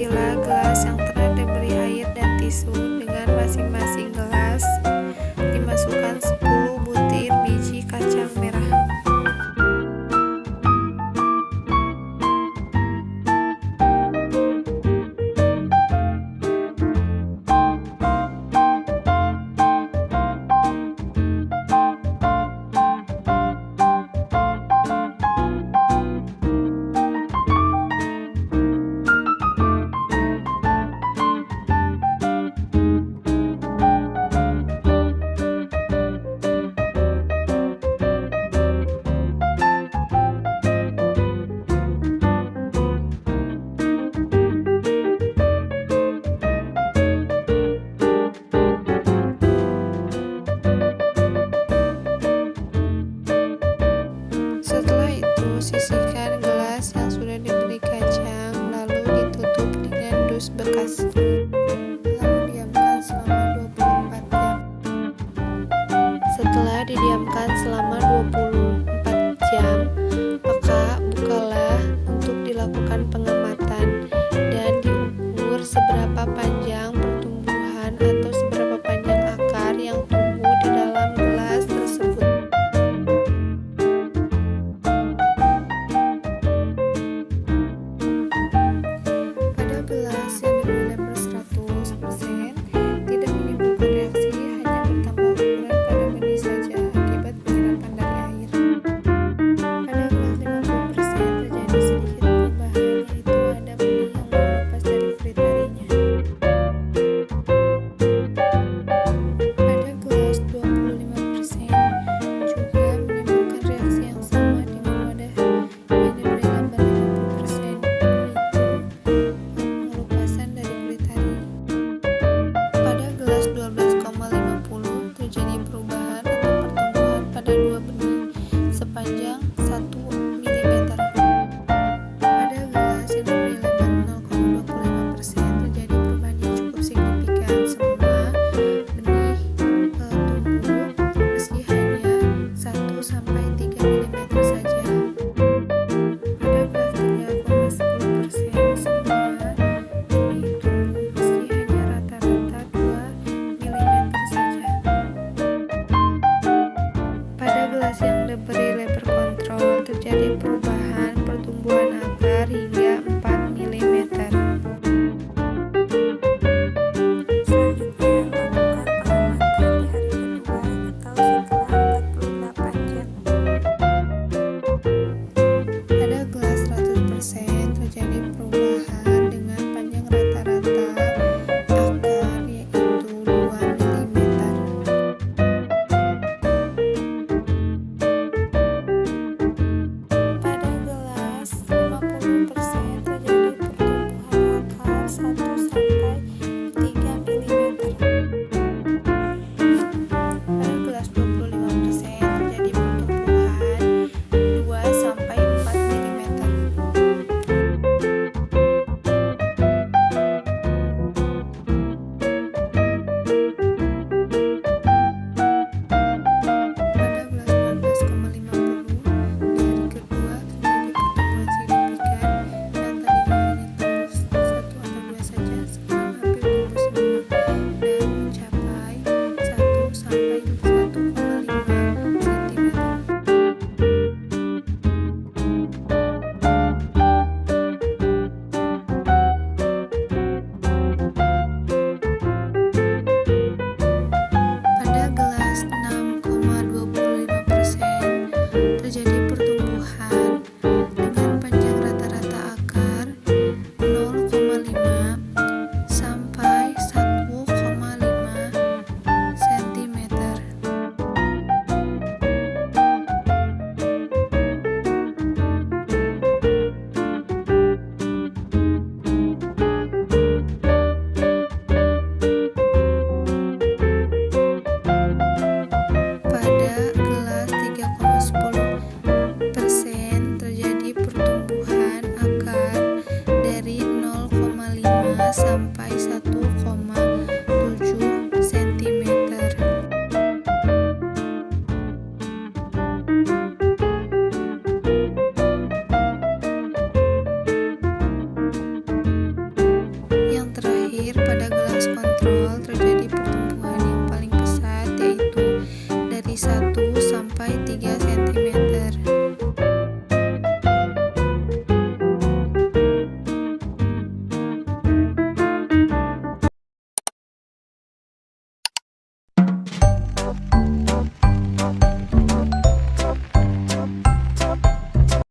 Ambillah gelas yang telah diberi air dan tisu. Dengan masing-masing gelas dimasukkan 10 butir biji kacang merah. Setelah itu, sisihkan gelas yang sudah diberi kacang, lalu ditutup dengan dus bekas. Lalu diamkan selama 24 jam. Setelah didiamkan selama 24 jam, maka bukalah untuk dilakukan pengamatan dan diukur seberapa panjang pertumbuhan atau seberapa panjang akar yang tumbuh di dalam gelas tersebut. Gelas yang diberi label 100% tidak menimbulkan reaksi, hanya bertambah ukuran pada benih saja akibat penyerapan dari air. Pada gelas 50% terjadi sedikit perubahan, yaitu ada benih yang lepas dari kulit harinya. Pada gelas 25% juga menimbulkan reaksi yang sama dengan wadah yang diberi label 50%, dari kulit hari. Pada gelas 12,50 terjadi perubahan atau pertumbuhan pada dua benih sepanjang 1 mm. Pada gelas yang diberi label 0,25% terjadi perubahan yang cukup signifikan. Semua benih tumbuh meski hanya 1-3 mm saja. Pada gelas 3,10% semua yang diberi label kontrol terjadi perubahan pertumbuhan akar hingga 4 mm. Selanjutnya, lakukan pengamatan di hari kedua atau setelah 48 jam. Pada gelas 100% terjadi perubahan dengan panjang rata-rata akar yaitu 2 mm. sampai 3 cm.